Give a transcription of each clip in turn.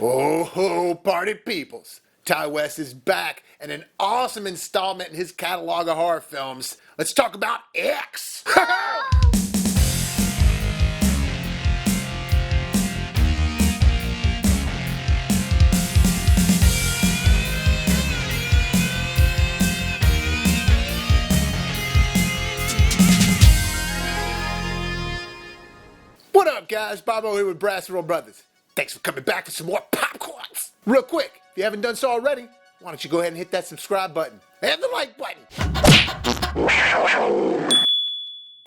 Oh ho, party peoples. Ty West is back and an awesome installment in his catalog of horror films. Let's talk about X. What up, guys? Bobo here with BrassReel Brothers. Thanks for coming back for some more popcorns. Real quick, if you haven't done so already, why don't you go ahead and hit that subscribe button and the like button.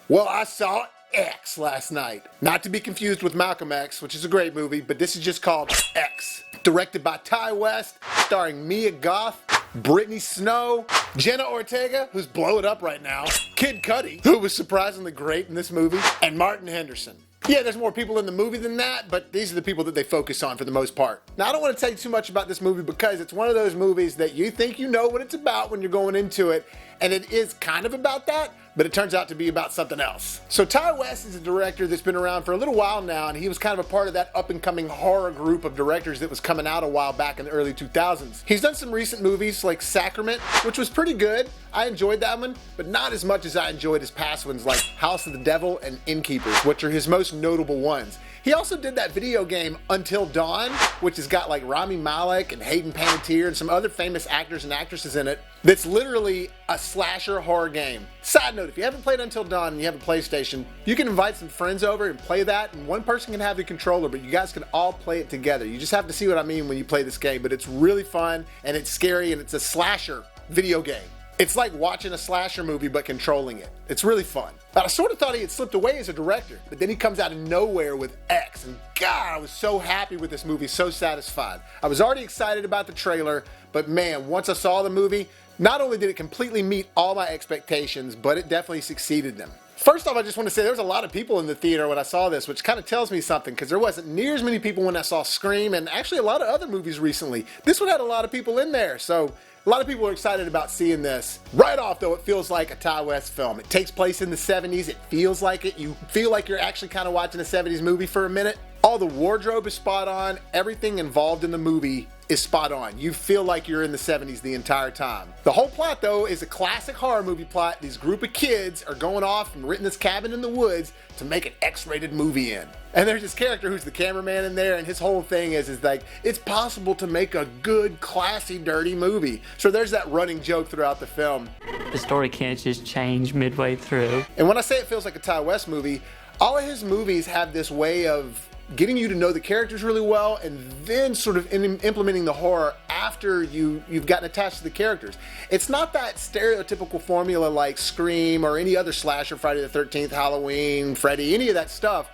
Well, I saw X last night. Not to be confused with Malcolm X, which is a great movie, but this is just called X. Directed by Ty West, starring Mia Goth, Brittany Snow, Jenna Ortega, who's blowing up right now, Kid Cudi, who was surprisingly great in this movie, and Martin Henderson. Yeah, there's more people in the movie than that, but these are the people that they focus on for the most part. Now, I don't want to tell you too much about this movie because it's one of those movies that you think you know what it's about when you're going into it, and it is kind of about that, but it turns out to be about something else. So Ty West is a director that's been around for a little while now, and he was kind of a part of that up-and-coming horror group of directors that was coming out a while back in the early 2000s. He's done some recent movies like Sacrament, which was pretty good. I enjoyed that one, but not as much as I enjoyed his past ones like House of the Devil and Innkeepers, which are his most notable ones. He also did that video game Until Dawn, which has got like Rami Malek and Hayden Panettiere and some other famous actors and actresses in it. That's literally a slasher horror game. Side note, if you haven't played Until Dawn and you have a PlayStation, you can invite some friends over and play that, and one person can have the controller, but you guys can all play it together. You just have to see what I mean when you play this game, but it's really fun, and it's scary, and it's a slasher video game. It's like watching a slasher movie but controlling it. It's really fun. But I sort of thought he had slipped away as a director, but then he comes out of nowhere with X, and God, I was so happy with this movie, so satisfied. I was already excited about the trailer, but man, once I saw the movie, not only did it completely meet all my expectations, but it definitely succeeded them. First off, I just want to say there was a lot of people in the theater when I saw this, which kind of tells me something, because there wasn't near as many people when I saw Scream, and actually a lot of other movies recently. This one had a lot of people in there, so a lot of people are excited about seeing this. Right off, though, it feels like a Ty West film. It takes place in the 70s. It feels like it. You feel like you're actually kind of watching a 70s movie for a minute. All the wardrobe is spot on. Everything involved in the movie is spot on. You feel like you're in the 70s the entire time. The whole plot, though, is a classic horror movie plot. These group of kids are going off and renting this cabin in the woods to make an X-rated movie in. And there's this character who's the cameraman in there, and his whole thing is like, it's possible to make a good, classy, dirty movie. So there's that running joke throughout the film. The story can't just change midway through. And when I say it feels like a Ty West movie, all of his movies have this way of getting you to know the characters really well and then sort of implementing the horror after you've gotten attached to the characters. It's not that stereotypical formula like Scream or any other slasher, Friday the 13th, Halloween, Freddy, any of that stuff,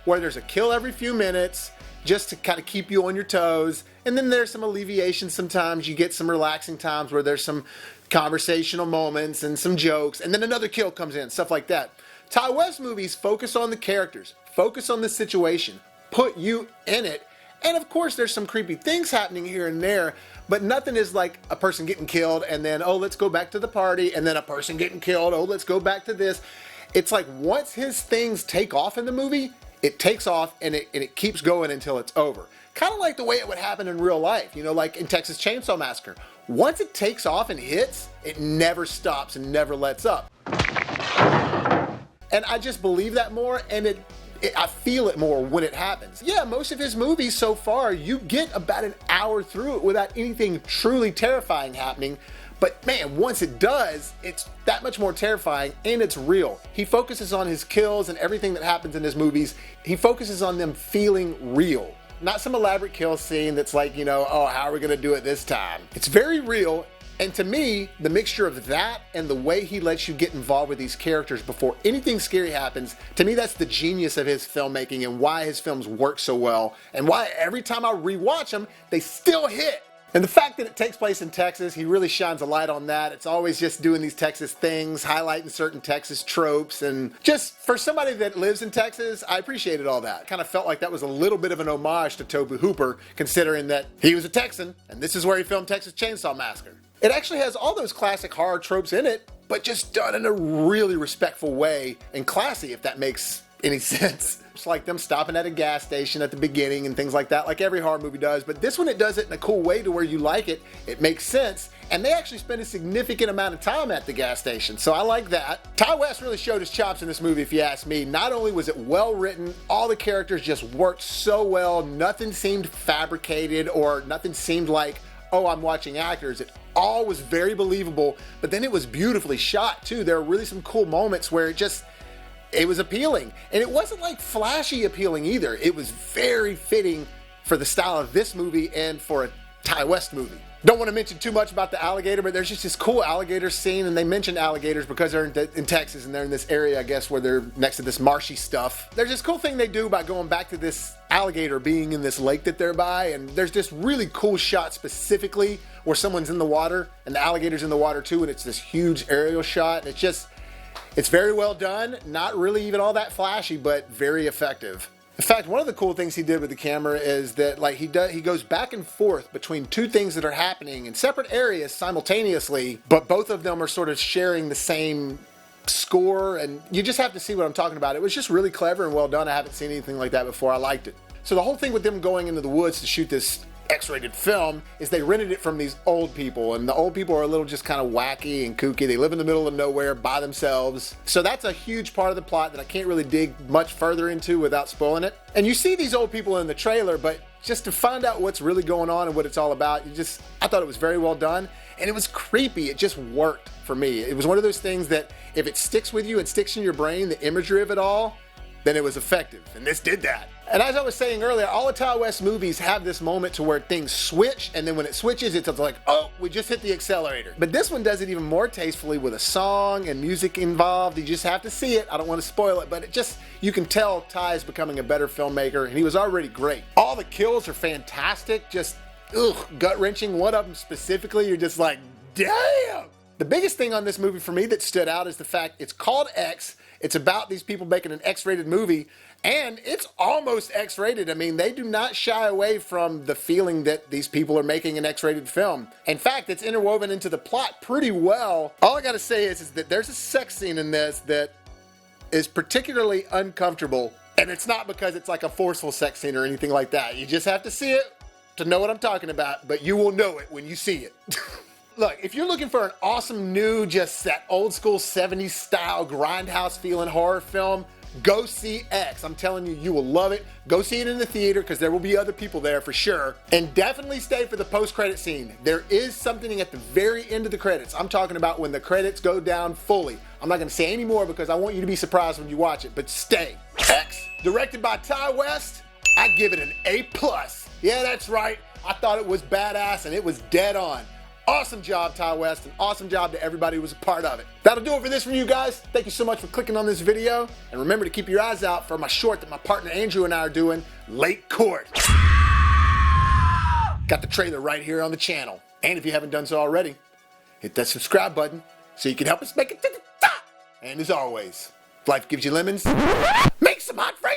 where there's a kill every few minutes just to kind of keep you on your toes, and then there's some alleviation sometimes. You get some relaxing times where there's some conversational moments and some jokes, and then another kill comes in, stuff like that. Ty West movies focus on the characters, focus on the situation, put you in it, and of course there's some creepy things happening here and there, but nothing is like a person getting killed and then, oh, let's go back to the party, and then a person getting killed, oh, let's go back to this. It's like once his things take off in the movie, it takes off and it keeps going until it's over. Kind of like the way it would happen in real life, you know, like in Texas Chainsaw Massacre. Once it takes off and hits, it never stops and never lets up. And I just believe that more, and I feel it more when it happens. Yeah, most of his movies so far, you get about an hour through it without anything truly terrifying happening. But man, once it does, it's that much more terrifying, and it's real. He focuses on his kills and everything that happens in his movies. He focuses on them feeling real. Not some elaborate kill scene that's like, you know, oh, how are we gonna do it this time? It's very real. And to me, the mixture of that and the way he lets you get involved with these characters before anything scary happens, to me that's the genius of his filmmaking and why his films work so well, and why every time I rewatch them, they still hit. And the fact that it takes place in Texas, he really shines a light on that. It's always just doing these Texas things, highlighting certain Texas tropes, and just for somebody that lives in Texas, I appreciated all that. Kind of felt like that was a little bit of an homage to Tobe Hooper, considering that he was a Texan, and this is where he filmed Texas Chainsaw Massacre. It actually has all those classic horror tropes in it, but just done in a really respectful way and classy, if that makes any sense. like them stopping at a gas station at the beginning and things like that, like every horror movie does. But this one, it does it in a cool way to where you like it. It makes sense. And they actually spend a significant amount of time at the gas station. So I like that. Ty West really showed his chops in this movie, if you ask me. Not only was it well written, all the characters just worked so well. Nothing seemed fabricated or nothing seemed like, oh, I'm watching actors. It all was very believable, but then it was beautifully shot too. There were really some cool moments where it was appealing. And it wasn't like flashy appealing either. It was very fitting for the style of this movie and for a Ty West movie. Don't want to mention too much about the alligator, but there's just this cool alligator scene, and they mention alligators because they're in Texas and they're in this area, I guess, where they're next to this marshy stuff. There's this cool thing they do by going back to this alligator being in this lake that they're by, and there's this really cool shot specifically where someone's in the water and the alligator's in the water too, and it's this huge aerial shot. It's very well done, not really even all that flashy, but very effective. In fact, one of the cool things he did with the camera is that he goes back and forth between two things that are happening in separate areas simultaneously, but both of them are sort of sharing the same score, and you just have to see what I'm talking about. It was just really clever and well done. I haven't seen anything like that before. I liked it. So the whole thing with them going into the woods to shoot this X-rated film is they rented it from these old people, and the old people are a little just kind of wacky and kooky. They live in the middle of nowhere by themselves. So that's a huge part of the plot that I can't really dig much further into without spoiling it. And you see these old people in the trailer, but just to find out what's really going on and what it's all about, I thought it was very well done, and it was creepy. It just worked for me. It was one of those things that if it sticks with you and sticks in your brain, the imagery of it all, then it was effective, and this did that. And as I was saying earlier, all the Ty West movies have this moment to where things switch, and then when it switches, it's like, oh, we just hit the accelerator. But this one does it even more tastefully with a song and music involved. You just have to see it. I don't want to spoil it, but you can tell Ty is becoming a better filmmaker, and he was already great. All the kills are fantastic, just gut-wrenching. One of them specifically, you're just like, damn! The biggest thing on this movie for me that stood out is the fact it's called X. It's about these people making an X-rated movie, and it's almost X-rated. I mean, they do not shy away from the feeling that these people are making an X-rated film. In fact, it's interwoven into the plot pretty well. All I gotta say is that there's a sex scene in this that is particularly uncomfortable, and it's not because it's like a forceful sex scene or anything like that. You just have to see it to know what I'm talking about, but you will know it when you see it. Look, if you're looking for an awesome new, just that old school 70s style grindhouse feeling horror film, go see X. I'm telling you, you will love it. Go see it in the theater because there will be other people there for sure. And definitely stay for the post-credit scene. There is something at the very end of the credits. I'm talking about when the credits go down fully. I'm not going to say any more because I want you to be surprised when you watch it, but stay. X, directed by Ty West, I give it an A+. Yeah, that's right. I thought it was badass and it was dead on. Awesome job, Ty West, and awesome job to everybody who was a part of it. That'll do it for this from you guys. Thank you so much for clicking on this video. And remember to keep your eyes out for my short that my partner Andrew and I are doing, Late Court. Got the trailer right here on the channel. And if you haven't done so already, hit that subscribe button so you can help us make it to the top. And as always, if life gives you lemons, make some hot friends.